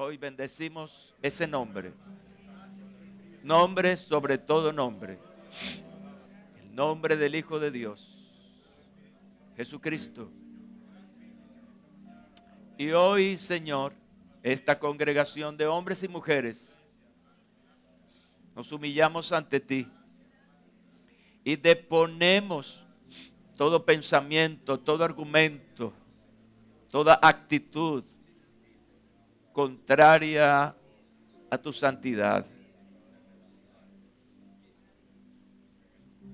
Hoy bendecimos ese nombre. Nombre sobre todo nombre. El nombre del Hijo de Dios, Jesucristo. Y hoy, Señor, esta congregación de hombres y mujeres, nos humillamos ante ti y deponemos todo pensamiento, todo argumento, toda actitud contraria a tu santidad.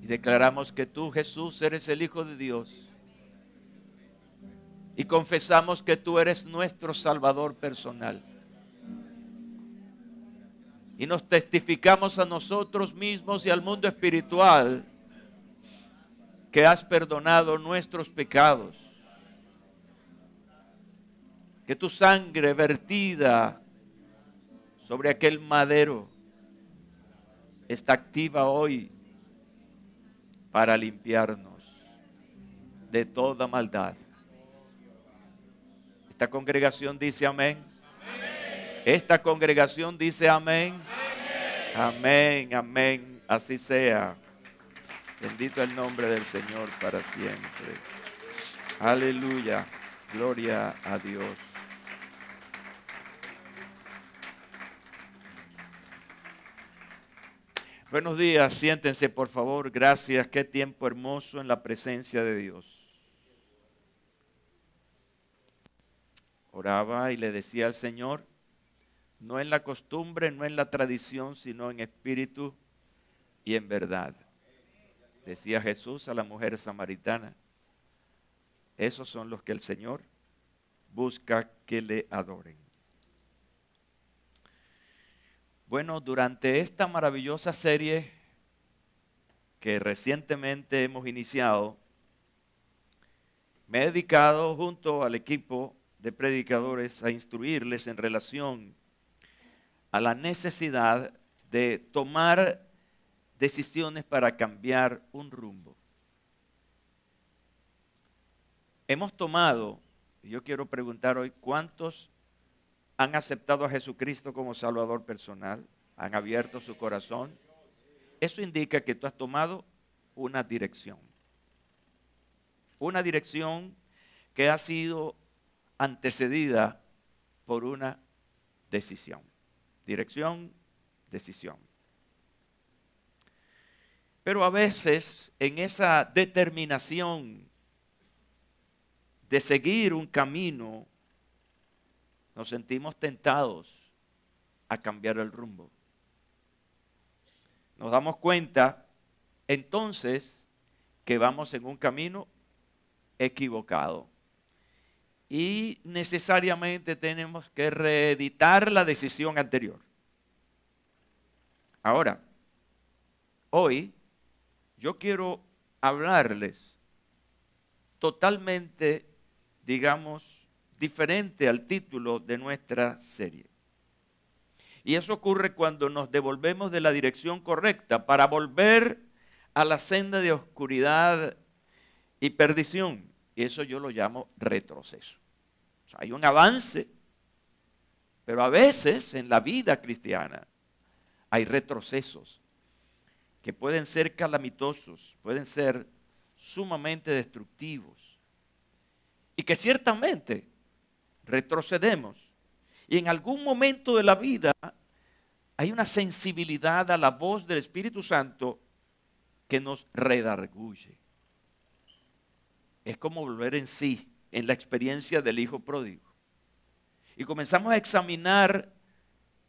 Y declaramos que tú, Jesús, eres el Hijo de Dios. Y confesamos que tú eres nuestro Salvador personal. Y nos testificamos a nosotros mismos y al mundo espiritual que has perdonado nuestros pecados. Que tu sangre vertida sobre aquel madero está activa hoy para limpiarnos de toda maldad. Esta congregación dice amén. Esta congregación dice amén. Amén, amén. Así sea. Bendito el nombre del Señor para siempre. Aleluya. Gloria a Dios. Buenos días, siéntense por favor. Gracias. Qué tiempo hermoso en la presencia de Dios. Oraba y le decía al Señor, no en la costumbre, no en la tradición, sino en espíritu y en verdad. Decía Jesús a la mujer samaritana, esos son los que el Señor busca que le adoren. Bueno, durante esta maravillosa serie que recientemente hemos iniciado, me he dedicado junto al equipo de predicadores a instruirles en relación a la necesidad de tomar decisiones para cambiar un rumbo. Hemos tomado, y yo quiero preguntar hoy, ¿cuántos han aceptado a Jesucristo como Salvador personal? ¿Han abierto su corazón? Eso indica que tú has tomado una dirección. Una dirección que ha sido antecedida por una decisión. Dirección, decisión. Pero a veces en esa determinación de seguir un camino, nos sentimos tentados a cambiar el rumbo. Nos damos cuenta entonces que vamos en un camino equivocado. Y necesariamente tenemos que reeditar la decisión anterior. Ahora, hoy yo quiero hablarles totalmente, digamos, diferente al título de nuestra serie. Y eso ocurre cuando nos devolvemos de la dirección correcta para volver a la senda de oscuridad y perdición. Y eso yo lo llamo retroceso. O sea, hay un avance, pero a veces en la vida cristiana hay retrocesos que pueden ser calamitosos, pueden ser sumamente destructivos y que ciertamente retrocedemos. Y en algún momento de la vida hay una sensibilidad a la voz del Espíritu Santo que nos redarguye. Es como volver en sí, en la experiencia del hijo pródigo. Y comenzamos a examinar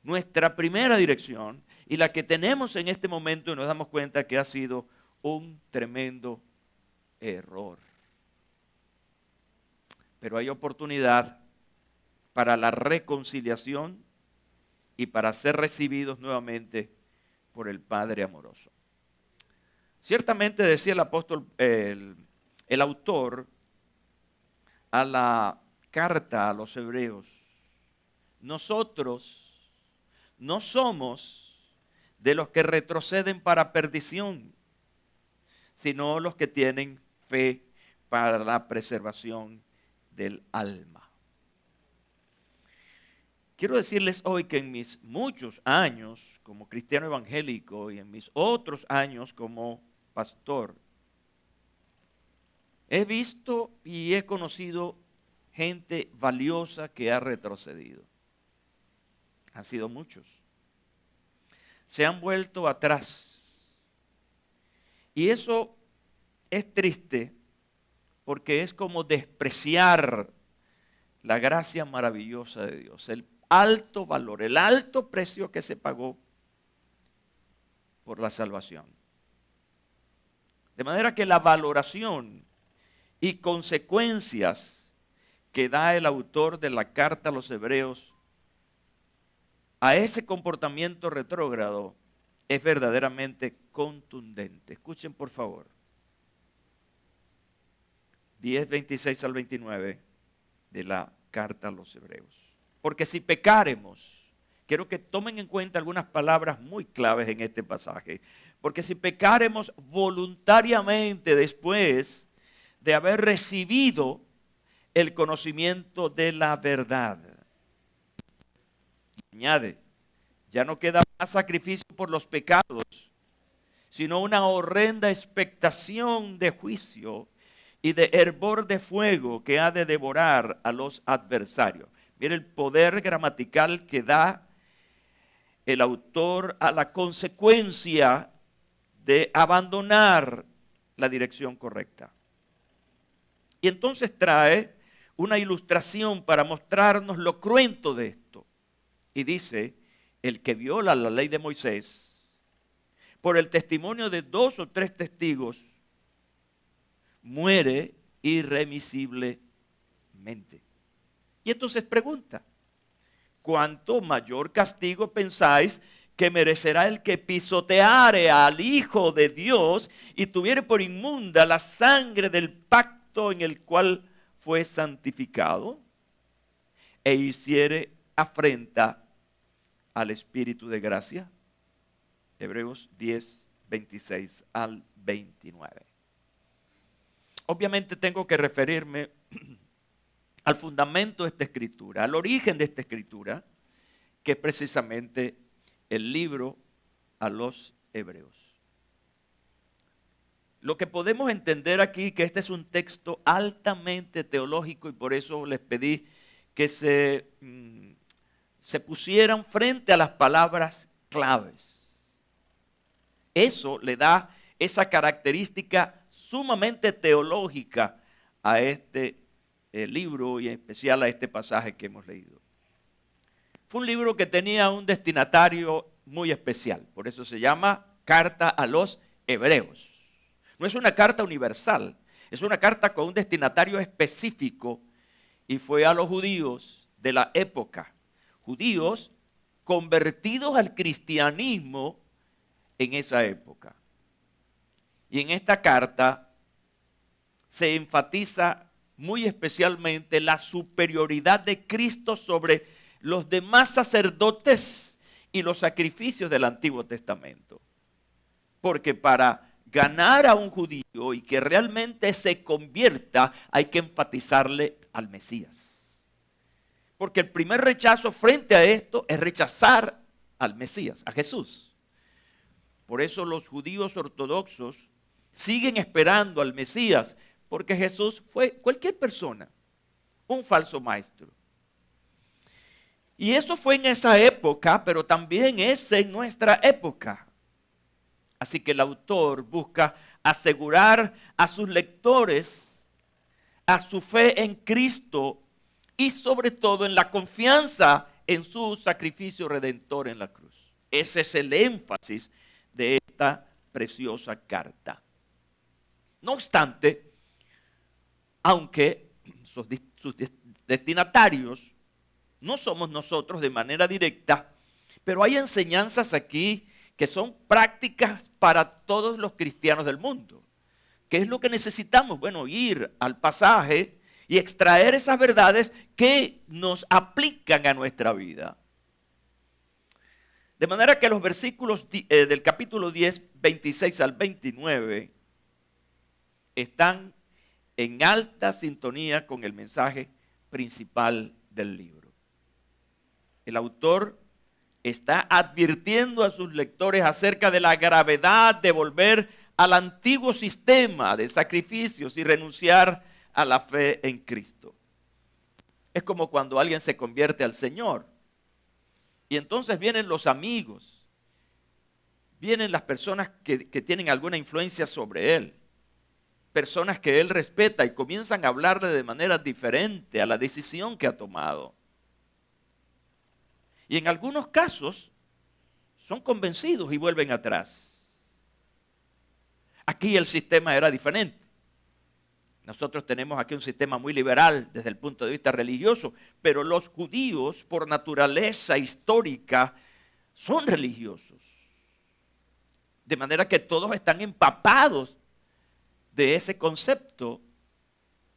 nuestra primera dirección y la que tenemos en este momento y nos damos cuenta que ha sido un tremendo error. Pero hay oportunidad para la reconciliación y para ser recibidos nuevamente por el Padre amoroso. Ciertamente decía el apóstol, el autor a la carta a los hebreos, nosotros no somos de los que retroceden para perdición, sino los que tienen fe para la preservación del alma. quiero decirles hoy que en mis muchos años como cristiano evangélico y en mis otros años como pastor, he visto y he conocido gente valiosa que ha retrocedido. Han sido muchos. Se han vuelto atrás. Y eso es triste porque es como despreciar la gracia maravillosa de Dios, el alto valor, el alto precio que se pagó por la salvación. De manera que la valoración y consecuencias que da el autor de la carta a los Hebreos a ese comportamiento retrógrado es verdaderamente contundente. Escuchen por favor. 10, 26 al 29 de la carta a los Hebreos. Porque si pecáremos, quiero que tomen en cuenta algunas palabras muy claves en este pasaje. Porque si pecáremos voluntariamente después de haber recibido el conocimiento de la verdad. Y añade, ya no queda más sacrificio por los pecados, sino una horrenda expectación de juicio y de hervor de fuego que ha de devorar a los adversarios. Mire el poder gramatical que da el autor a la consecuencia de abandonar la dirección correcta. Y entonces trae una ilustración para mostrarnos lo cruento de esto. Y dice, el que viola la ley de Moisés, por el testimonio de 2 o 3 testigos, muere irremisiblemente. Y entonces pregunta, ¿cuánto mayor castigo pensáis que merecerá el que pisoteare al Hijo de Dios y tuviere por inmunda la sangre del pacto en el cual fue santificado e hiciere afrenta al Espíritu de gracia? Hebreos 10, 26 al 29. Obviamente tengo que referirme al fundamento de esta escritura, al origen de esta escritura, que es precisamente el libro a los Hebreos. Lo que podemos entender aquí, que este es un texto altamente teológico y por eso les pedí que se pusieran frente a las palabras claves. Eso le da esa característica sumamente teológica a este libro y en especial a este pasaje que hemos leído. Fue un libro que tenía un destinatario muy especial, por eso se llama Carta a los Hebreos. No es una carta universal, es una carta con un destinatario específico y fue a los judíos de la época, judíos convertidos al cristianismo en esa época. Y en esta carta se enfatiza muy especialmente la superioridad de Cristo sobre los demás sacerdotes y los sacrificios del Antiguo Testamento. Porque para ganar a un judío y que realmente se convierta, hay que enfatizarle al Mesías. Porque el primer rechazo frente a esto es rechazar al Mesías, a Jesús. Por eso los judíos ortodoxos siguen esperando al Mesías, porque Jesús fue cualquier persona, un falso maestro. Y eso fue en esa época, pero también es en nuestra época. Así que el autor busca asegurar a sus lectores a su fe en Cristo y sobre todo en la confianza en su sacrificio redentor en la cruz. Ese es el énfasis de esta preciosa carta. No obstante, aunque sus destinatarios no somos nosotros de manera directa, pero hay enseñanzas aquí que son prácticas para todos los cristianos del mundo. ¿Qué es lo que necesitamos? Bueno, ir al pasaje y extraer esas verdades que nos aplican a nuestra vida. De manera que los versículos del capítulo 10, 26 al 29, están en alta sintonía con el mensaje principal del libro. El autor está advirtiendo a sus lectores acerca de la gravedad de volver al antiguo sistema de sacrificios y renunciar a la fe en Cristo. Es como cuando alguien se convierte al Señor y entonces vienen los amigos, vienen las personas que tienen alguna influencia sobre él, personas que él respeta y comienzan a hablarle de manera diferente a la decisión que ha tomado. Y en algunos casos son convencidos y vuelven atrás. Aquí el sistema era diferente. Nosotros tenemos aquí un sistema muy liberal desde el punto de vista religioso, pero los judíos por naturaleza histórica son religiosos. De manera que todos están empapados de ese concepto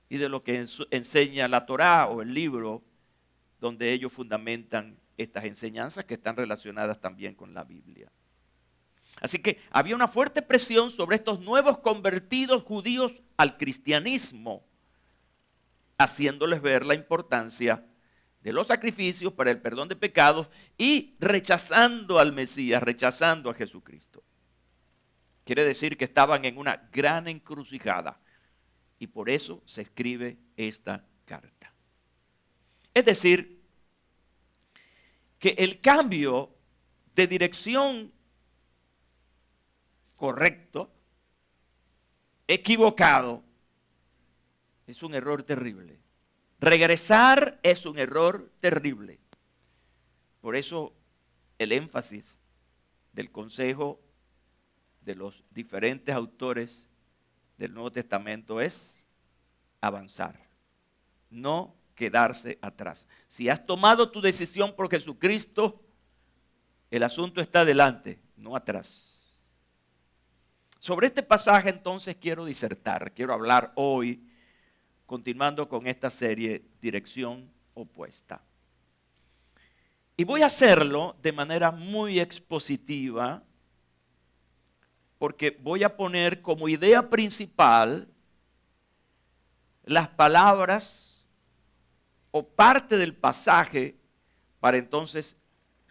y de lo que enseña la Torá o el libro donde ellos fundamentan estas enseñanzas que están relacionadas también con la Biblia. Así que había una fuerte presión sobre estos nuevos convertidos judíos al cristianismo, haciéndoles ver la importancia de los sacrificios para el perdón de pecados y rechazando al Mesías, rechazando a Jesucristo. Quiere decir que estaban en una gran encrucijada y por eso se escribe esta carta. Es decir, que el cambio de dirección correcto, equivocado, es un error terrible. Regresar es un error terrible. Por eso el énfasis del consejo de los diferentes autores del Nuevo Testamento es avanzar, no quedarse atrás. Si has tomado tu decisión por Jesucristo, el asunto está adelante, no atrás. Sobre este pasaje entonces quiero disertar, quiero hablar hoy, continuando con esta serie Dirección Opuesta. Y voy a hacerlo de manera muy expositiva, porque voy a poner como idea principal las palabras o parte del pasaje para entonces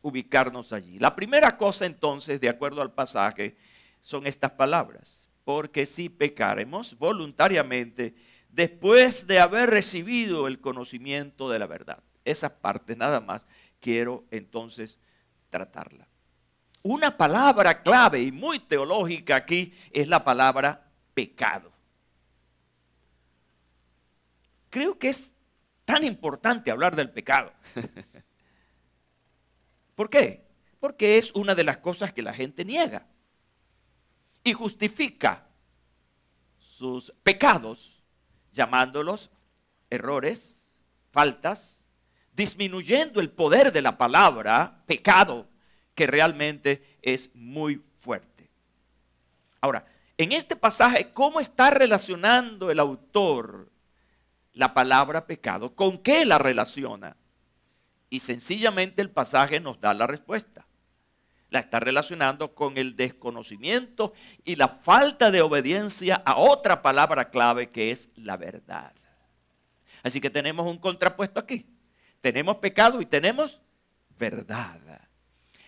ubicarnos allí. La primera cosa entonces, de acuerdo al pasaje, son estas palabras. Porque si pecaremos voluntariamente después de haber recibido el conocimiento de la verdad. Esas partes nada más quiero entonces tratarla. Una palabra clave y muy teológica aquí es la palabra pecado. Creo que es tan importante hablar del pecado. ¿Por qué? Porque es una de las cosas que la gente niega y justifica sus pecados llamándolos errores, faltas, disminuyendo el poder de la palabra pecado, que realmente es muy fuerte. Ahora, en este pasaje, ¿cómo está relacionando el autor la palabra pecado? ¿Con qué la relaciona? Y sencillamente el pasaje nos da la respuesta. La está relacionando con el desconocimiento y la falta de obediencia a otra palabra clave que es la verdad. Así que tenemos un contrapuesto aquí. Tenemos pecado y tenemos verdad.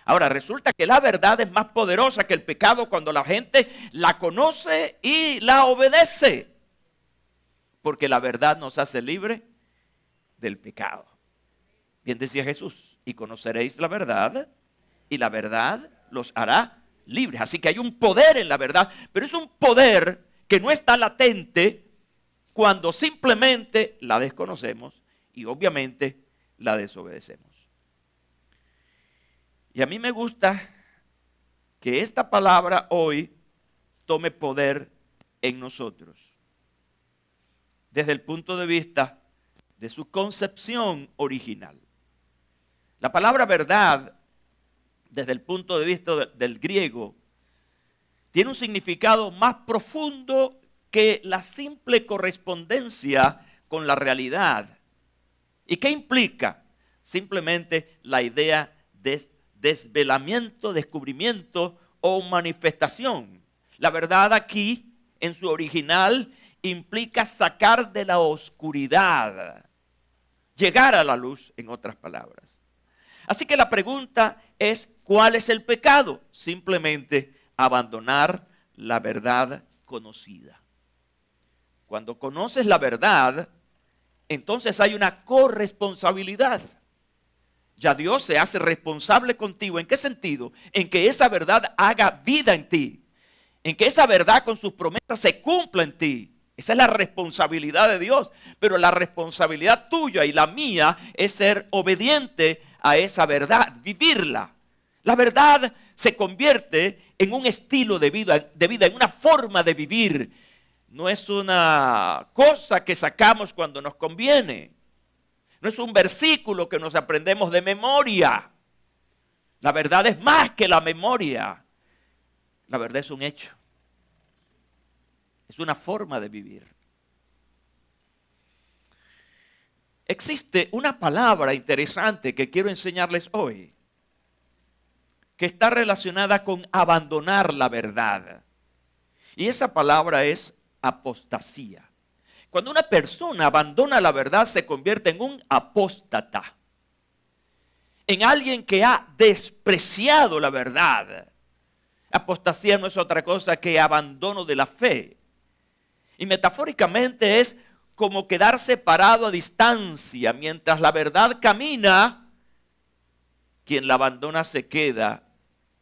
Ahora, resulta que la verdad es más poderosa que el pecado cuando la gente la conoce y la obedece. Porque la verdad nos hace libre del pecado. Bien decía Jesús, y conoceréis la verdad, y la verdad los hará libres. Así que hay un poder en la verdad, pero es un poder que no está latente cuando simplemente la desconocemos y obviamente la desobedecemos. Y a mí me gusta que esta palabra hoy tome poder en nosotros. Desde el punto de vista de su concepción original. La palabra verdad, desde el punto de vista del griego, tiene un significado más profundo que la simple correspondencia con la realidad. ¿Y qué implica? Simplemente la idea de desvelamiento, descubrimiento o manifestación. La verdad aquí, en su original, implica sacar de la oscuridad, llegar a la luz, en otras palabras. Así que la pregunta es, ¿cuál es el pecado? Simplemente abandonar la verdad conocida. Cuando conoces la verdad, entonces hay una corresponsabilidad. Ya Dios se hace responsable contigo. ¿En qué sentido? En que esa verdad haga vida en ti. En que esa verdad con sus promesas se cumpla en ti. Esa es la responsabilidad de Dios. Pero la responsabilidad tuya y la mía es ser obediente a esa verdad, vivirla. La verdad se convierte en un estilo de vida, en una forma de vivir. No es una cosa que sacamos cuando nos conviene. No es un versículo que nos aprendemos de memoria. La verdad es más que la memoria. La verdad es un hecho. Es una forma de vivir. Existe una palabra interesante que quiero enseñarles hoy, que está relacionada con abandonar la verdad. Y esa palabra es apostasía. Cuando una persona abandona la verdad, se convierte en un apóstata, en alguien que ha despreciado la verdad. Apostasía no es otra cosa que abandono de la fe. Y metafóricamente es como quedar separado a distancia. Mientras la verdad camina, quien la abandona se queda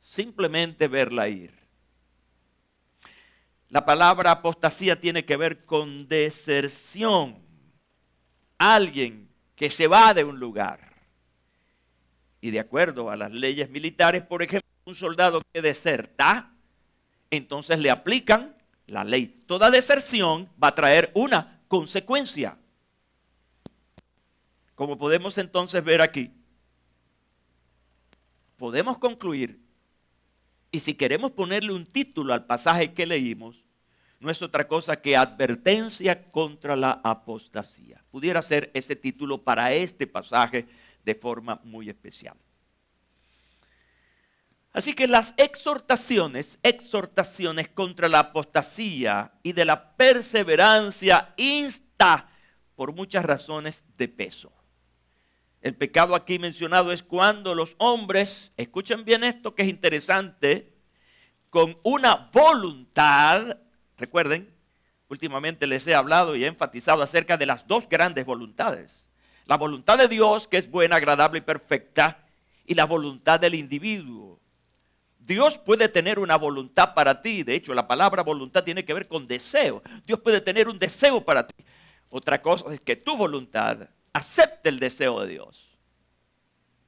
simplemente verla ir. La palabra apostasía tiene que ver con deserción. Alguien que se va de un lugar. Y de acuerdo a las leyes militares, por ejemplo, un soldado que deserta, entonces le aplican la ley. Toda deserción va a traer una consecuencia. Como podemos entonces ver aquí, podemos concluir, y si queremos ponerle un título al pasaje que leímos, no es otra cosa que advertencia contra la apostasía. Pudiera ser ese título para este pasaje de forma muy especial. Así que las exhortaciones contra la apostasía y de la perseverancia insta por muchas razones de peso. El pecado aquí mencionado es cuando los hombres, escuchen bien esto que es interesante, con una voluntad, recuerden, últimamente les he hablado y he enfatizado acerca de las dos grandes voluntades. La voluntad de Dios, que es buena, agradable y perfecta, y la voluntad del individuo. Dios puede tener una voluntad para ti. De hecho, la palabra voluntad tiene que ver con deseo. Dios puede tener un deseo para ti. Otra cosa es que tu voluntad acepte el deseo de Dios.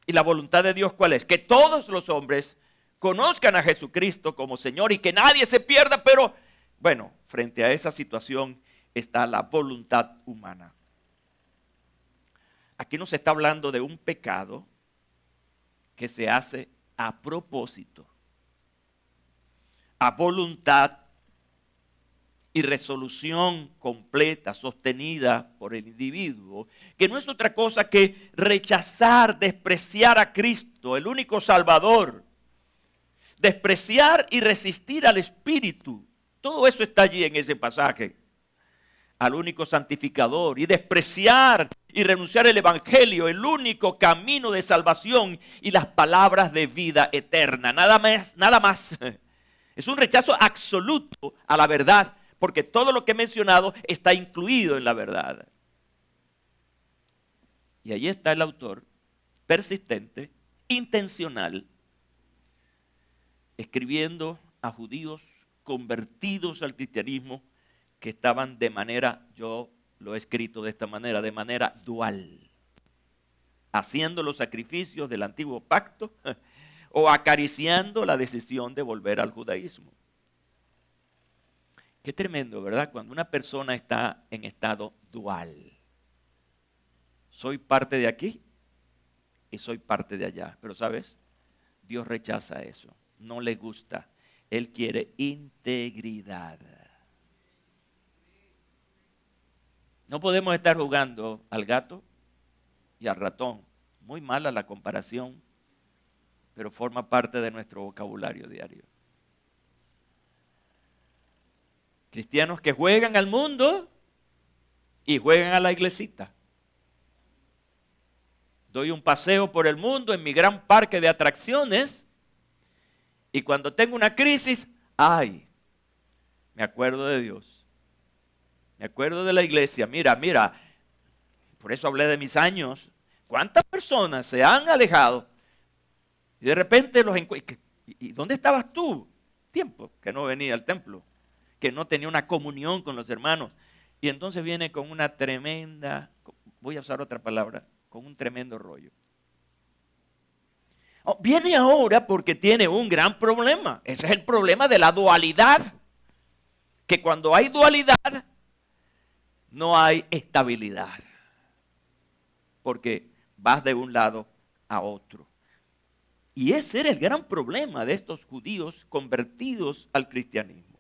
¿Y la voluntad de Dios cuál es? Que todos los hombres conozcan a Jesucristo como Señor y que nadie se pierda, pero bueno, frente a esa situación está la voluntad humana. Aquí no se está hablando de un pecado que se hace a propósito, a voluntad y resolución completa, sostenida por el individuo, que no es otra cosa que rechazar, despreciar a Cristo, el único Salvador, despreciar y resistir al Espíritu. Todo eso está allí en ese pasaje. Al único santificador y despreciar y renunciar al Evangelio, el único camino de salvación y las palabras de vida eterna. Nada más, nada más. Es un rechazo absoluto a la verdad, porque todo lo que he mencionado está incluido en la verdad. Y ahí está el autor, persistente, intencional, escribiendo a judíos convertidos al cristianismo que estaban de manera, yo lo he escrito de esta manera, de manera dual, haciendo los sacrificios del antiguo pacto o acariciando la decisión de volver al judaísmo. Qué tremendo, ¿verdad? Cuando una persona está en estado dual. Soy parte de aquí y soy parte de allá. Pero ¿sabes? Dios rechaza eso. No le gusta. Él quiere integridad. No podemos estar jugando al gato y al ratón. Muy mala la comparación, pero forma parte de nuestro vocabulario diario. Cristianos que juegan al mundo y juegan a la iglesita. doy un paseo por el mundo en mi gran parque de atracciones y cuando tengo una crisis, ¡ay! Me acuerdo de Dios. Me acuerdo de la iglesia. Mira, por eso hablé de mis años. ¿Cuántas personas se han alejado? Y de repente los encuentro. ¿Y dónde estabas tú? Tiempo que no venía al templo, que no tenía una comunión con los hermanos. Y entonces viene con una tremenda, voy a usar otra palabra, con un tremendo rollo. Viene ahora porque tiene un gran problema. Ese es el problema de la dualidad. Que cuando hay dualidad, no hay estabilidad. Porque vas de un lado a otro. Y ese era el gran problema de estos judíos convertidos al cristianismo.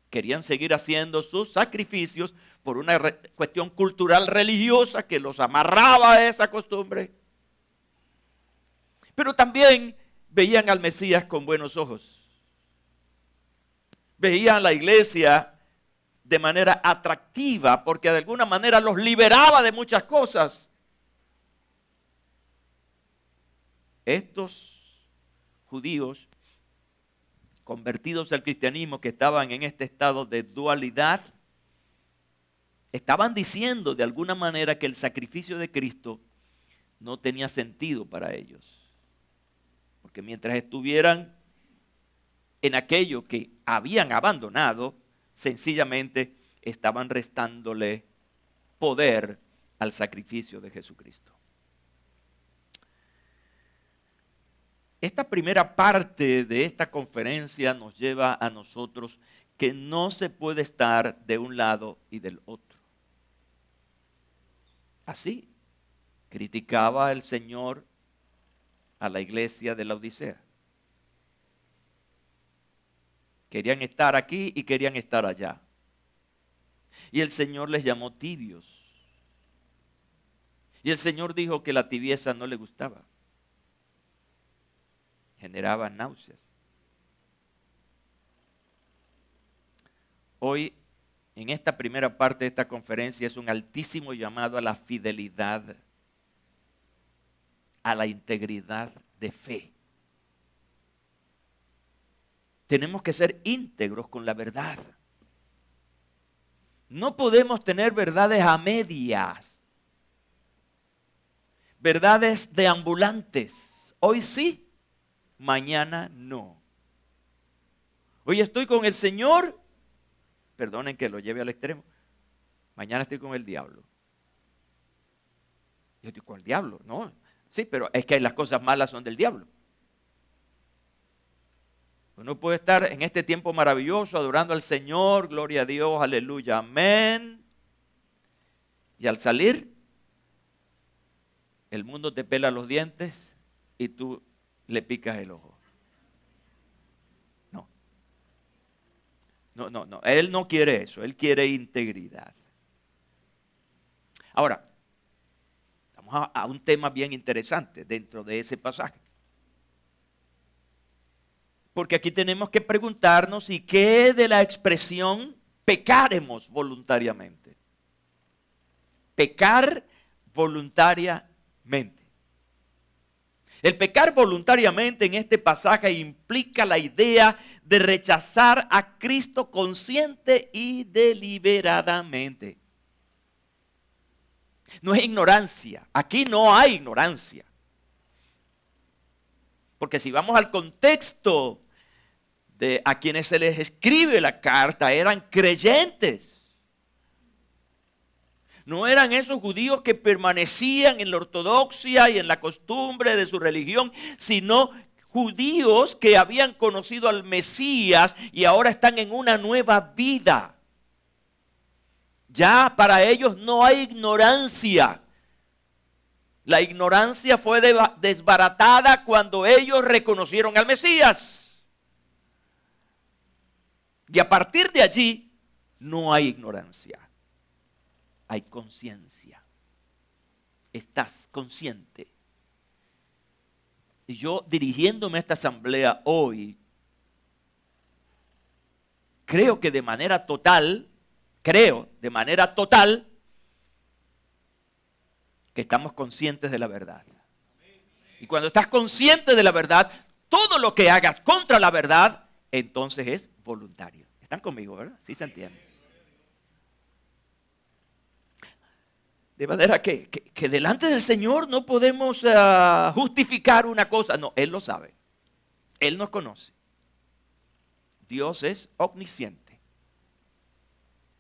Querían seguir haciendo sus sacrificios por una cuestión cultural religiosa que los amarraba a esa costumbre. Pero también veían al Mesías con buenos ojos. Veían la iglesia de manera atractiva porque de alguna manera los liberaba de muchas cosas. Estos judíos convertidos al cristianismo que estaban en este estado de dualidad, estaban diciendo de alguna manera que el sacrificio de Cristo no tenía sentido para ellos. Porque mientras estuvieran en aquello que habían abandonado, sencillamente estaban restándole poder al sacrificio de Jesucristo. Esta primera parte de esta conferencia nos lleva a nosotros que no se puede estar de un lado y del otro. Así criticaba el Señor a la iglesia de la Odisea. Querían estar aquí y querían estar allá. Y el Señor les llamó tibios. Y el Señor dijo que la tibieza no le gustaba. Generaba náuseas. Hoy, en esta primera parte de esta conferencia, es un altísimo llamado a la fidelidad, a la integridad de fe. Tenemos que ser íntegros con la verdad. No podemos tener verdades a medias, verdades deambulantes. Hoy sí, mañana no. Hoy estoy con el Señor, perdonen que lo lleve al extremo, mañana estoy con el diablo. Yo estoy con el diablo, no. Sí, pero es que las cosas malas son del diablo. Uno puede estar en este tiempo maravilloso adorando al Señor, gloria a Dios, aleluya, amén. Y al salir, el mundo te pela los dientes y tú le picas el ojo. No. Él no quiere eso, él quiere integridad. Ahora, vamos a un tema bien interesante dentro de ese pasaje. Porque aquí tenemos que preguntarnos ¿y qué de la expresión pecaremos voluntariamente? Pecar voluntariamente. El pecar voluntariamente en este pasaje implica la idea de rechazar a Cristo consciente y deliberadamente. No es ignorancia. Aquí no hay ignorancia. Porque si vamos al contexto de a quienes se les escribe la carta, eran creyentes. No eran esos judíos que permanecían en la ortodoxia y en la costumbre de su religión, sino judíos que habían conocido al Mesías y ahora están en una nueva vida. Ya para ellos no hay ignorancia. La ignorancia fue desbaratada cuando ellos reconocieron al Mesías. Y a partir de allí no hay ignorancia. Hay conciencia. Estás consciente. Y yo dirigiéndome a esta asamblea hoy, creo de manera total, que estamos conscientes de la verdad. Y cuando estás consciente de la verdad, todo lo que hagas contra la verdad, entonces es voluntario. ¿Están conmigo, verdad? Sí se entiende. De manera que delante del Señor no podemos justificar una cosa. No, Él lo sabe. Él nos conoce. Dios es omnisciente.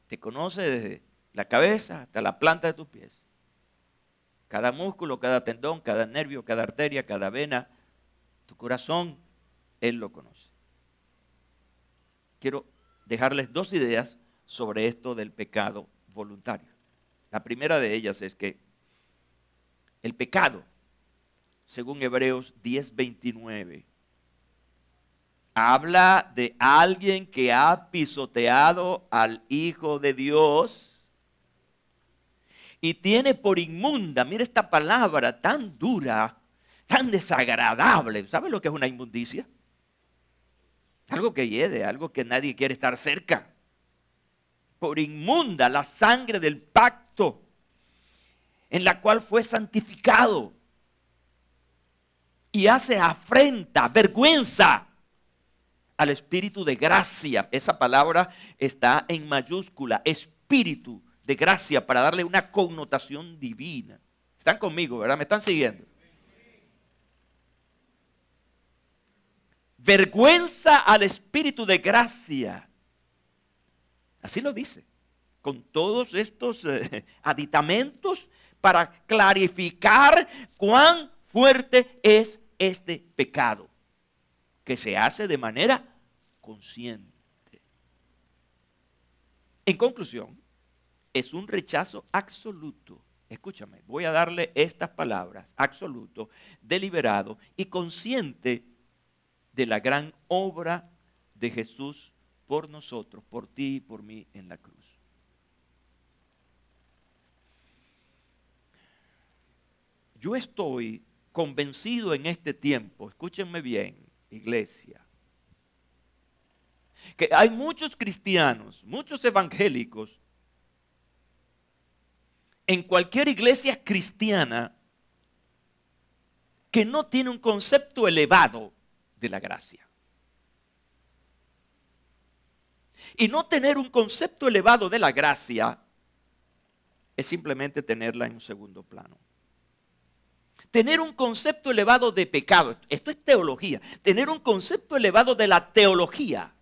Te conoce desde la cabeza hasta la planta de tus pies. Cada músculo, cada tendón, cada nervio, cada arteria, cada vena, tu corazón, Él lo conoce. Quiero dejarles dos ideas sobre esto del pecado voluntario. La primera de ellas es que el pecado, según Hebreos 10:29, habla de alguien que ha pisoteado al Hijo de Dios y tiene por inmunda, mira esta palabra tan dura, tan desagradable. ¿Sabe lo que es una inmundicia? Algo que hiede, algo que nadie quiere estar cerca. Por inmunda la sangre del pacto en la cual fue santificado. Y hace afrenta, vergüenza al espíritu de gracia. Esa palabra está en mayúscula, espíritu de gracia, para darle una connotación divina. ¿Están conmigo, verdad? ¿Me están siguiendo? Vergüenza al espíritu de gracia. Así lo dice. Con todos estos aditamentos para clarificar cuán fuerte es este pecado, que se hace de manera consciente. En conclusión, es un rechazo absoluto. Escúchame, voy a darle estas palabras: absoluto, deliberado y consciente de la gran obra de Jesús por nosotros, por ti y por mí en la cruz. Yo estoy convencido en este tiempo, escúchenme bien, iglesia, que hay muchos cristianos, muchos evangélicos, en cualquier iglesia cristiana, que no tiene un concepto elevado de la gracia. Y no tener un concepto elevado de la gracia es simplemente tenerla en un segundo plano. Tener un concepto elevado de pecado, esto es teología. Tener un concepto elevado de la teología.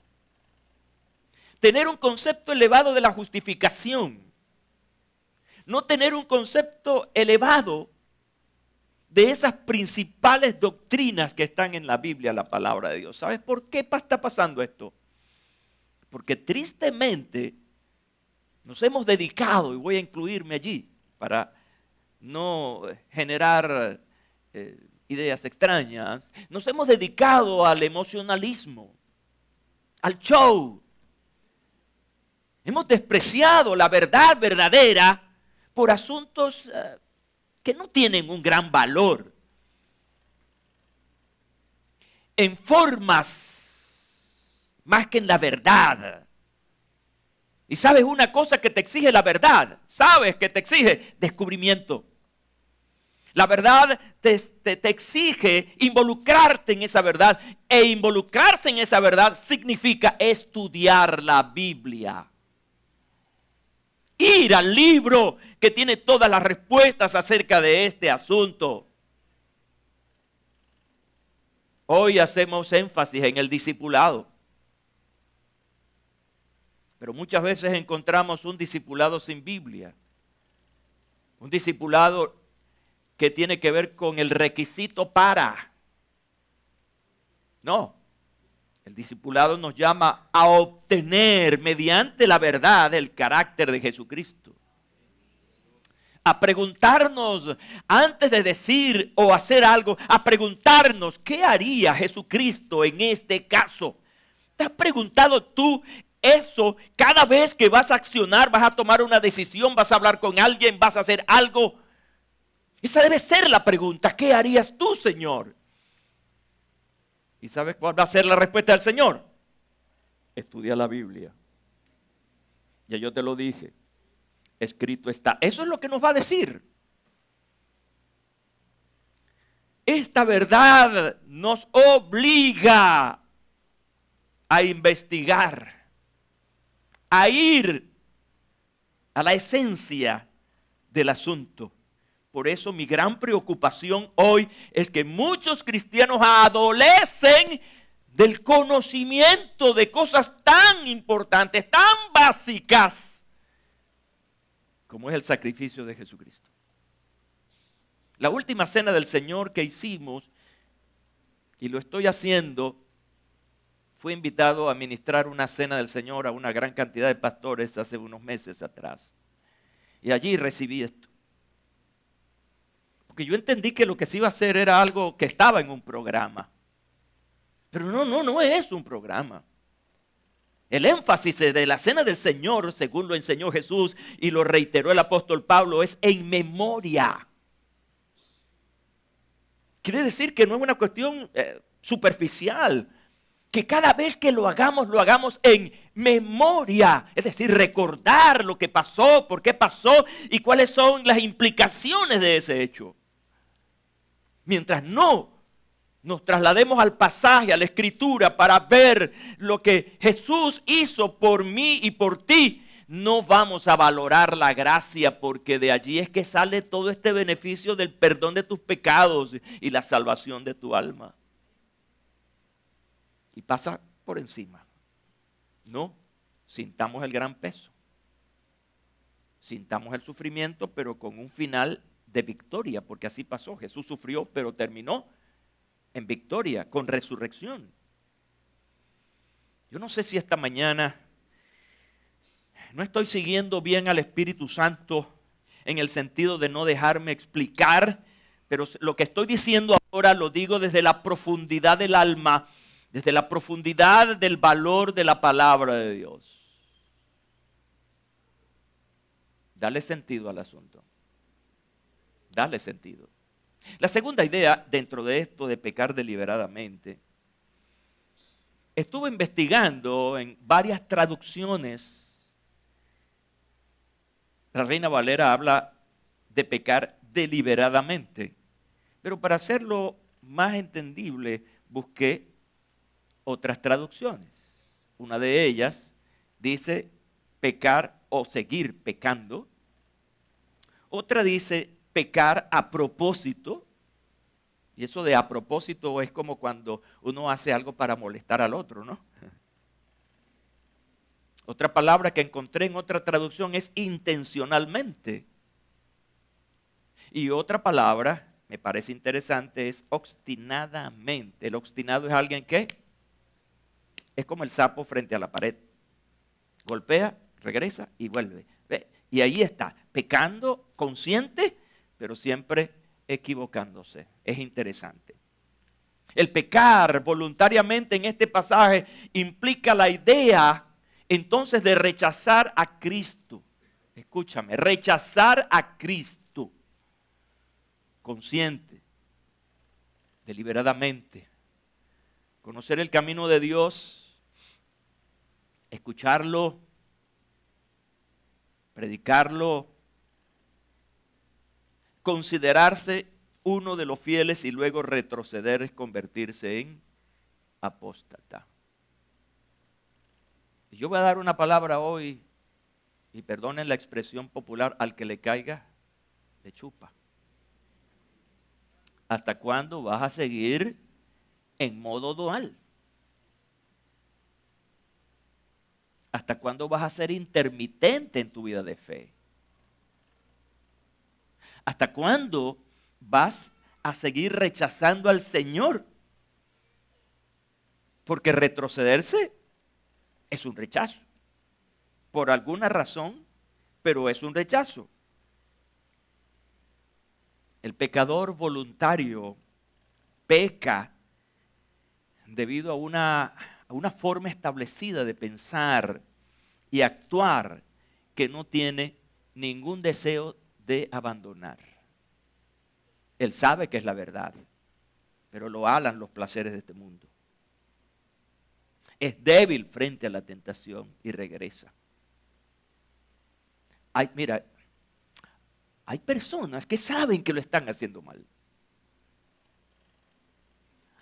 Tener un concepto elevado de la justificación. No tener un concepto elevado de esas principales doctrinas que están en la Biblia, la palabra de Dios. ¿Sabes por qué está pasando esto? Porque tristemente nos hemos dedicado, y voy a incluirme allí para no generar ideas extrañas, nos hemos dedicado al emocionalismo, al show. Hemos despreciado la verdad verdadera por asuntos que no tienen un gran valor. En formas más que en la verdad. Y sabes una cosa que te exige la verdad. Sabes que te exige descubrimiento. La verdad te exige involucrarte en esa verdad. E involucrarse en esa verdad significa estudiar la Biblia. Ir al libro que tiene todas las respuestas acerca de este asunto. Hoy hacemos énfasis en el discipulado. Pero muchas veces encontramos un discipulado sin Biblia. Un discipulado que tiene que ver con el requisito para. No. El discipulado nos llama a obtener mediante la verdad el carácter de Jesucristo. A preguntarnos, antes de decir o hacer algo, a preguntarnos, ¿qué haría Jesucristo en este caso? ¿Te has preguntado tú eso cada vez que vas a accionar, vas a tomar una decisión, vas a hablar con alguien, vas a hacer algo? Esa debe ser la pregunta, ¿qué harías tú, Señor? ¿Y sabes cuál va a ser la respuesta del Señor? Estudia la Biblia. Ya yo te lo dije. Escrito está. Eso es lo que nos va a decir. esta verdad nos obliga a investigar, a ir a la esencia del asunto. Por eso mi gran preocupación hoy es que muchos cristianos adolecen del conocimiento de cosas tan importantes, tan básicas, como es el sacrificio de Jesucristo. La última cena del Señor que hicimos, y lo estoy haciendo, fui invitado a ministrar una cena del Señor a una gran cantidad de pastores hace unos meses atrás. Y allí recibí esto. Porque yo entendí que lo que se iba a hacer era algo que estaba en un programa. Pero no es un programa. El énfasis de la cena del Señor, según lo enseñó Jesús y lo reiteró el apóstol Pablo, es en memoria. Quiere decir que no es una cuestión superficial, que cada vez que lo hagamos en memoria, es decir, recordar lo que pasó, por qué pasó y cuáles son las implicaciones de ese hecho. Mientras no nos traslademos al pasaje, a la escritura, para ver lo que Jesús hizo por mí y por ti, no vamos a valorar la gracia, porque de allí es que sale todo este beneficio del perdón de tus pecados y la salvación de tu alma. Y pasa por encima. No, sintamos el gran peso. Sintamos el sufrimiento, pero con un final de victoria, porque así pasó. Jesús sufrió, pero terminó en victoria, con resurrección. Yo no sé si esta mañana no estoy siguiendo bien al Espíritu Santo en el sentido de no dejarme explicar, pero lo que estoy diciendo ahora lo digo desde la profundidad del alma, desde la profundidad del valor de la palabra de Dios. Dale sentido al asunto. Dale sentido. La segunda idea dentro de esto de pecar deliberadamente, estuve investigando en varias traducciones. La Reina Valera habla de pecar deliberadamente, pero para hacerlo más entendible busqué otras traducciones. Una de ellas dice pecar o seguir pecando. Otra dice pecar a propósito. Y eso de a propósito es como cuando uno hace algo para molestar al otro, ¿no? Otra palabra que encontré en otra traducción es intencionalmente. Y otra palabra, me parece interesante, es obstinadamente. El obstinado es alguien que es como el sapo frente a la pared. Golpea, regresa y vuelve. ¿Ve? Y ahí está, pecando, consciente, pero siempre equivocándose. Es interesante. El pecar voluntariamente en este pasaje implica la idea entonces de rechazar a Cristo. Escúchame, rechazar a Cristo. Consciente, deliberadamente. Conocer el camino de Dios, escucharlo, predicarlo, considerarse uno de los fieles y luego retroceder es convertirse en apóstata. Yo voy a dar una palabra hoy, y perdonen la expresión popular, al que le caiga, le chupa. ¿Hasta cuándo vas a seguir en modo dual? ¿Hasta cuándo vas a ser intermitente en tu vida de fe? ¿Hasta cuándo vas a seguir rechazando al Señor? Porque retrocederse es un rechazo. Por alguna razón, pero es un rechazo. El pecador voluntario peca debido a una forma establecida de pensar y actuar que no tiene ningún deseo de abandonar. Él sabe que es la verdad, pero lo alan los placeres de este mundo. Es débil frente a la tentación y regresa. Mira, hay personas que saben que lo están haciendo mal.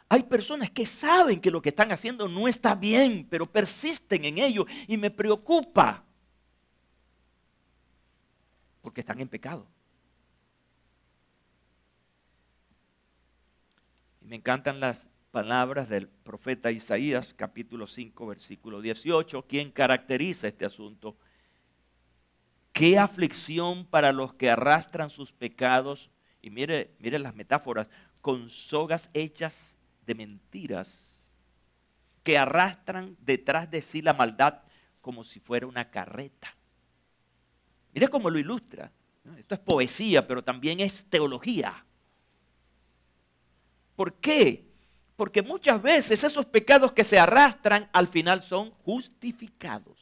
Hay personas que saben que lo que están haciendo no está bien, pero persisten en ello y me preocupa porque están en pecado. Y me encantan las palabras del profeta Isaías, capítulo 5, versículo 18, quien caracteriza este asunto. Qué aflicción para los que arrastran sus pecados, y mire las metáforas, con sogas hechas de mentiras, que arrastran detrás de sí la maldad como si fuera una carreta. Mire cómo lo ilustra. Esto es poesía, pero también es teología. ¿Por qué? Porque muchas veces esos pecados que se arrastran al final son justificados.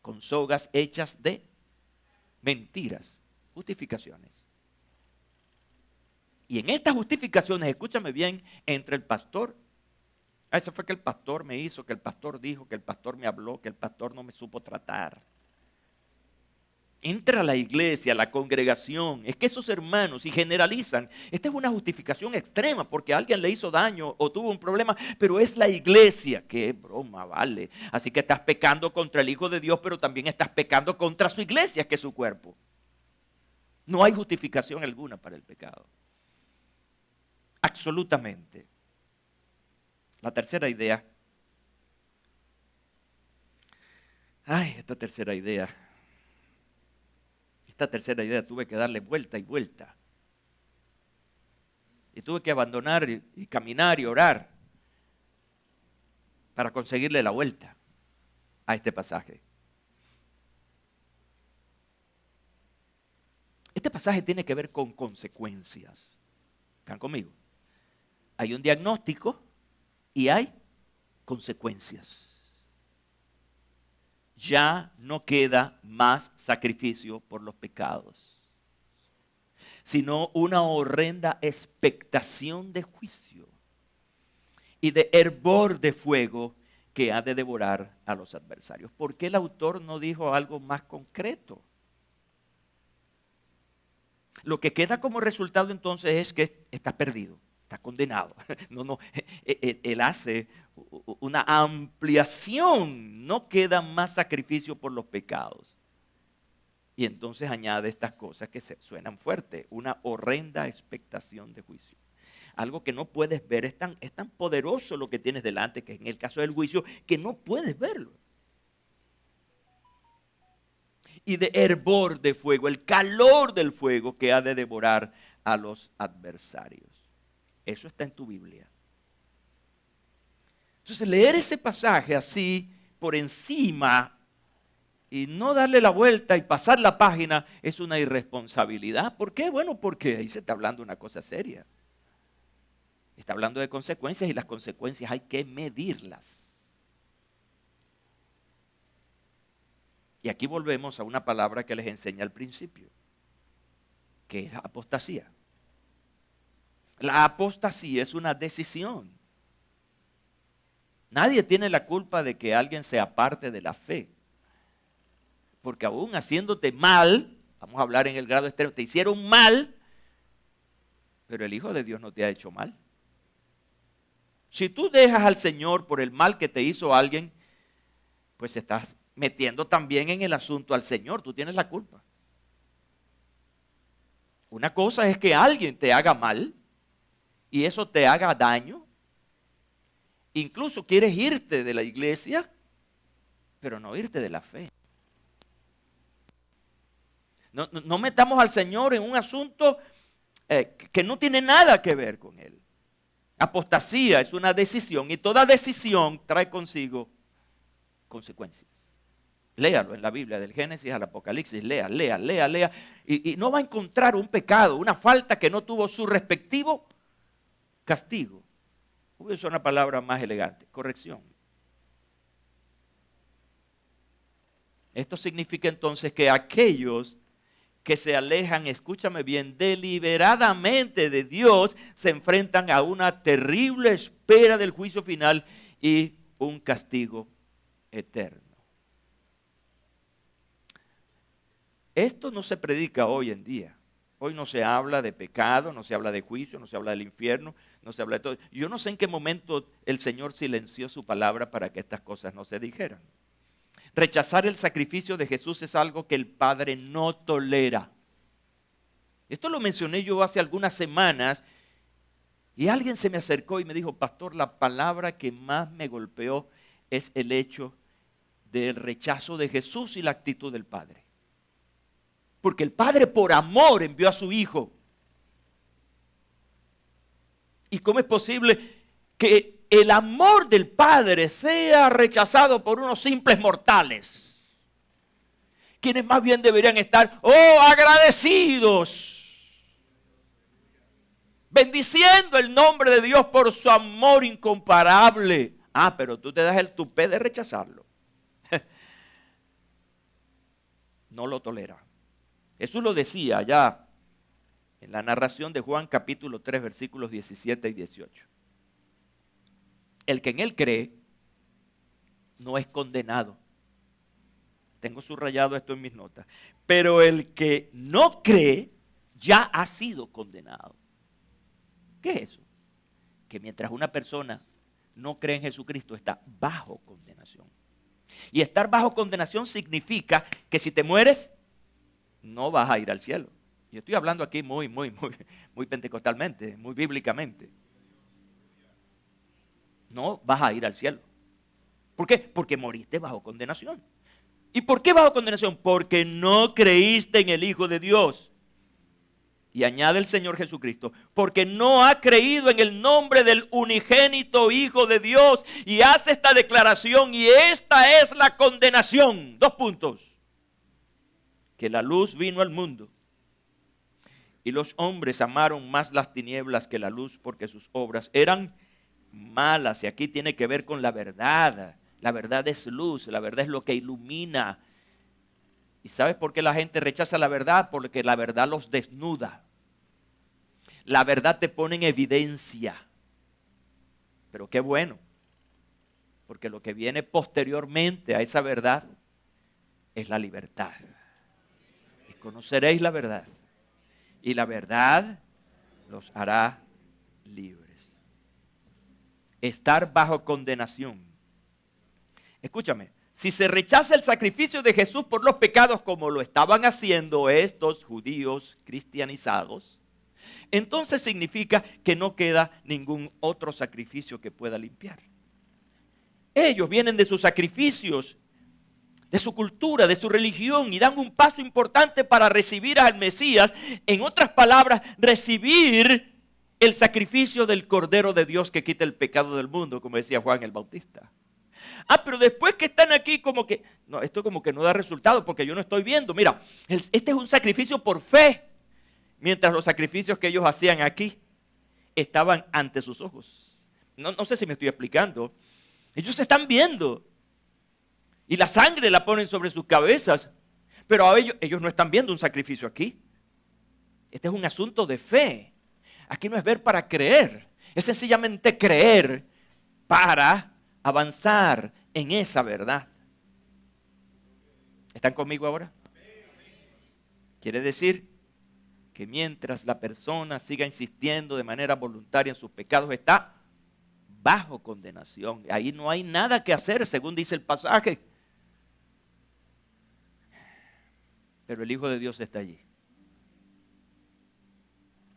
Con sogas hechas de mentiras, justificaciones. Y en estas justificaciones, escúchame bien, entre el pastor, eso fue que el pastor me hizo, que el pastor dijo, que el pastor me habló, que el pastor no me supo tratar. Entra a la iglesia, a la congregación, es que esos hermanos, y generalizan, esta es una justificación extrema porque alguien le hizo daño o tuvo un problema, pero es la iglesia, qué broma, vale. Así que estás pecando contra el Hijo de Dios, pero también estás pecando contra su iglesia, que es su cuerpo. No hay justificación alguna para el pecado. Absolutamente. La tercera idea. Esta tercera idea tuve que darle vuelta y vuelta. Y tuve que abandonar y caminar y orar para conseguirle la vuelta a este pasaje. Este pasaje tiene que ver con consecuencias. ¿Están conmigo? Hay un diagnóstico y hay consecuencias. Ya no queda más sacrificio por los pecados, sino una horrenda expectación de juicio y de hervor de fuego que ha de devorar a los adversarios. ¿Por qué el autor no dijo algo más concreto? Lo que queda como resultado entonces es que está perdido. Está condenado. Él hace una ampliación. No queda más sacrificio por los pecados. Y entonces añade estas cosas que suenan fuertes. Una horrenda expectación de juicio. Algo que no puedes ver. Es tan poderoso lo que tienes delante, que en el caso del juicio, que no puedes verlo. Y de hervor de fuego, el calor del fuego que ha de devorar a los adversarios. Eso está en tu Biblia. Entonces, leer ese pasaje así, por encima, y no darle la vuelta y pasar la página, es una irresponsabilidad. ¿Por qué? Bueno, porque ahí se está hablando de una cosa seria. Está hablando de consecuencias y las consecuencias hay que medirlas. Y aquí volvemos a una palabra que les enseñé al principio, que es apostasía. La apostasía es una decisión. Nadie tiene la culpa de que alguien se aparte de la fe. Porque aún haciéndote mal, vamos a hablar en el grado extremo, te hicieron mal, pero el Hijo de Dios no te ha hecho mal. Si tú dejas al Señor por el mal que te hizo alguien, pues estás metiendo también en el asunto al Señor, tú tienes la culpa. Una cosa es que alguien te haga mal y eso te haga daño. Incluso quieres irte de la iglesia, pero no irte de la fe. No metamos al Señor en un asunto que no tiene nada que ver con Él. Apostasía es una decisión y toda decisión trae consigo consecuencias. Léalo en la Biblia, del Génesis al Apocalipsis, lea. Y no va a encontrar un pecado, una falta que no tuvo su respectivo castigo. Voy a usar una palabra más elegante, corrección. Esto significa entonces que aquellos que se alejan, escúchame bien, deliberadamente de Dios, se enfrentan a una terrible espera del juicio final y un castigo eterno. Esto no se predica hoy en día. Hoy no se habla de pecado, no se habla de juicio, no se habla del infierno, no se habla de todo. Yo no sé en qué momento el Señor silenció su palabra para que estas cosas no se dijeran. Rechazar el sacrificio de Jesús es algo que el Padre no tolera. Esto lo mencioné yo hace algunas semanas y alguien se me acercó y me dijo, pastor, la palabra que más me golpeó es el hecho del rechazo de Jesús y la actitud del Padre. Porque el Padre por amor envió a su Hijo. ¿Y cómo es posible que el amor del Padre sea rechazado por unos simples mortales? Quienes más bien deberían estar, agradecidos, bendiciendo el nombre de Dios por su amor incomparable. Pero tú te das el tupé de rechazarlo. No lo tolera. Jesús lo decía allá en la narración de Juan capítulo 3 versículos 17 y 18. El que en él cree no es condenado. Tengo subrayado esto en mis notas. Pero el que no cree ya ha sido condenado. ¿Qué es eso? Que mientras una persona no cree en Jesucristo está bajo condenación. Y estar bajo condenación significa que si te mueres, no vas a ir al cielo. Yo estoy hablando aquí muy pentecostalmente, muy bíblicamente. No vas a ir al cielo. ¿Por qué? Porque moriste bajo condenación. ¿Y por qué bajo condenación? Porque no creíste en el Hijo de Dios. Y añade el Señor Jesucristo, porque no ha creído en el nombre del unigénito Hijo de Dios. Y hace esta declaración, y esta es la condenación. 2 puntos. Que la luz vino al mundo y los hombres amaron más las tinieblas que la luz porque sus obras eran malas. Y aquí tiene que ver con la verdad. La verdad es luz, la verdad es lo que ilumina. ¿Y sabes por qué la gente rechaza la verdad? Porque la verdad los desnuda. La verdad te pone en evidencia. Pero qué bueno, porque lo que viene posteriormente a esa verdad es la libertad. Conoceréis la verdad y la verdad los hará libres. Estar bajo condenación. Escúchame, si se rechaza el sacrificio de Jesús por los pecados como lo estaban haciendo estos judíos cristianizados, entonces significa que no queda ningún otro sacrificio que pueda limpiar. Ellos vienen de sus sacrificios, de su cultura, de su religión, y dan un paso importante para recibir al Mesías. En otras palabras, recibir el sacrificio del Cordero de Dios que quita el pecado del mundo, como decía Juan el Bautista. Pero después que están aquí, como que, no, esto como que no da resultado porque yo no estoy viendo. Mira, este es un sacrificio por fe, mientras los sacrificios que ellos hacían aquí estaban ante sus ojos. No sé si me estoy explicando. Ellos están viendo. Y la sangre la ponen sobre sus cabezas. Pero a ellos no están viendo un sacrificio aquí. Este es un asunto de fe. Aquí no es ver para creer. Es sencillamente creer para avanzar en esa verdad. ¿Están conmigo ahora? Quiere decir que mientras la persona siga insistiendo de manera voluntaria en sus pecados, está bajo condenación. Ahí no hay nada que hacer, según dice el pasaje. Pero el Hijo de Dios está allí.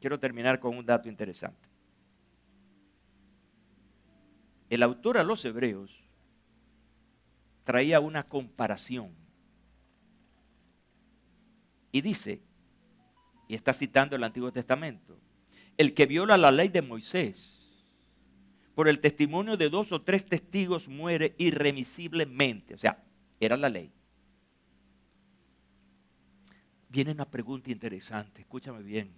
Quiero terminar con un dato interesante. El autor a los Hebreos traía una comparación. Y dice, y está citando el Antiguo Testamento, el que viola la ley de Moisés, por el testimonio de 2 o 3 testigos muere irremisiblemente. O sea, era la ley. Viene una pregunta interesante, escúchame bien.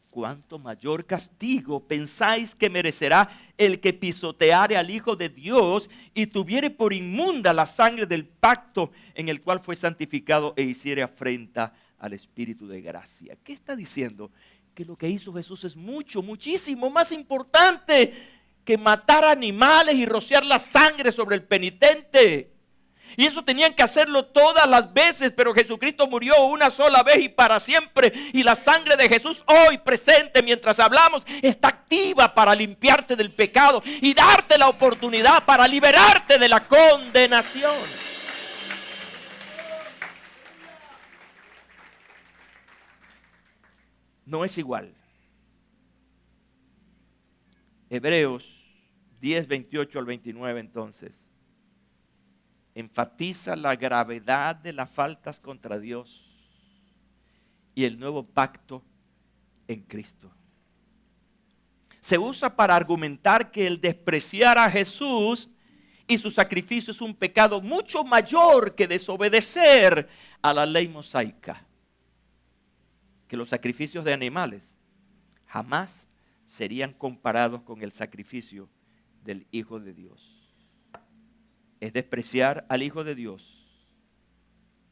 ¿Cuánto mayor castigo pensáis que merecerá el que pisoteare al Hijo de Dios y tuviere por inmunda la sangre del pacto en el cual fue santificado e hiciere afrenta al Espíritu de gracia? ¿Qué está diciendo? Que lo que hizo Jesús es muchísimo más importante que matar animales y rociar la sangre sobre el penitente. Y eso tenían que hacerlo todas las veces, pero Jesucristo murió una sola vez y para siempre. Y la sangre de Jesús hoy presente mientras hablamos está activa para limpiarte del pecado y darte la oportunidad para liberarte de la condenación. No es igual. Hebreos 10, 28 al 29 entonces enfatiza la gravedad de las faltas contra Dios y el nuevo pacto en Cristo. Se usa para argumentar que el despreciar a Jesús y su sacrificio es un pecado mucho mayor que desobedecer a la ley mosaica. Que los sacrificios de animales jamás serían comparados con el sacrificio del Hijo de Dios. Es despreciar al Hijo de Dios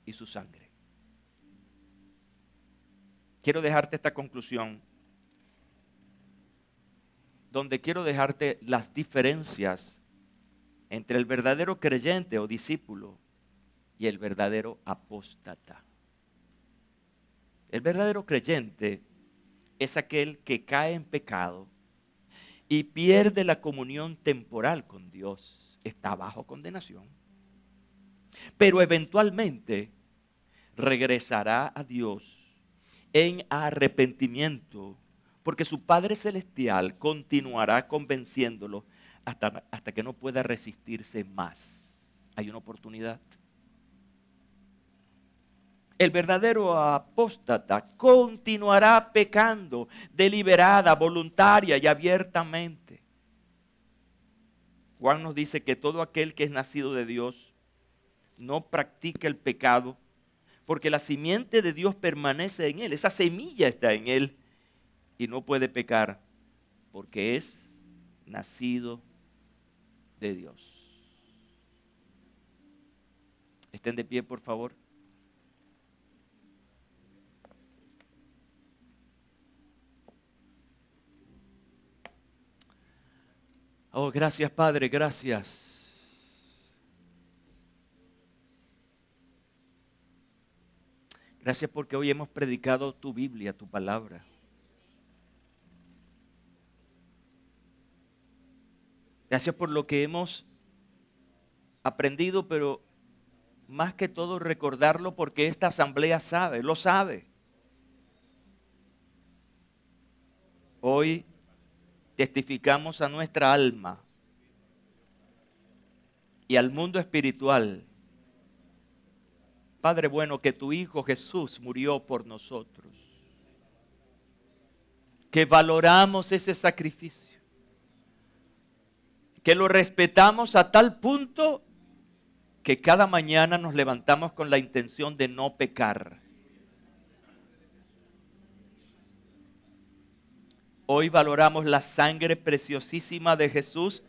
y su sangre. Quiero dejarte esta conclusión, donde quiero dejarte las diferencias entre el verdadero creyente o discípulo y el verdadero apóstata. El verdadero creyente es aquel que cae en pecado y pierde la comunión temporal con Dios. Está bajo condenación. Pero eventualmente regresará a Dios en arrepentimiento, porque su Padre Celestial continuará convenciéndolo hasta que no pueda resistirse más. Hay una oportunidad. El verdadero apóstata continuará pecando deliberada, voluntaria y abiertamente. Juan nos dice que todo aquel que es nacido de Dios no practica el pecado, porque la simiente de Dios permanece en él. Esa semilla está en él y no puede pecar porque es nacido de Dios. Estén de pie, por favor. Oh, gracias, Padre, gracias. Gracias porque hoy hemos predicado tu Biblia, tu palabra. Gracias por lo que hemos aprendido, pero más que todo recordarlo porque esta asamblea sabe, lo sabe. Hoy testificamos a nuestra alma y al mundo espiritual, Padre bueno, que tu Hijo Jesús murió por nosotros, que valoramos ese sacrificio, que lo respetamos a tal punto que cada mañana nos levantamos con la intención de no pecar. Hoy valoramos la sangre preciosísima de Jesús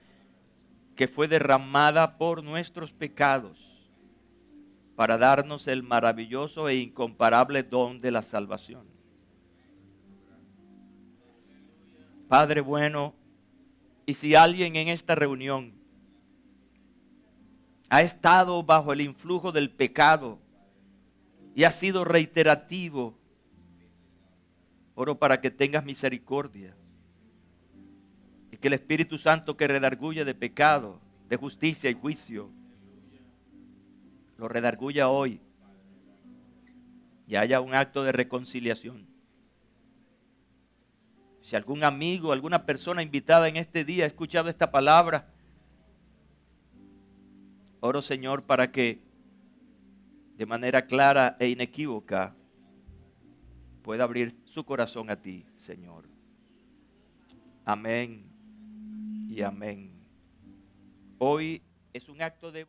que fue derramada por nuestros pecados para darnos el maravilloso e incomparable don de la salvación. Padre bueno, y si alguien en esta reunión ha estado bajo el influjo del pecado y ha sido reiterativo, oro para que tengas misericordia y que el Espíritu Santo que redarguye de pecado, de justicia y juicio, lo redarguya hoy y haya un acto de reconciliación. Si algún amigo, alguna persona invitada en este día ha escuchado esta palabra, oro, Señor, para que de manera clara e inequívoca pueda abrir su corazón a ti, Señor. Amén y amén. Hoy es un acto de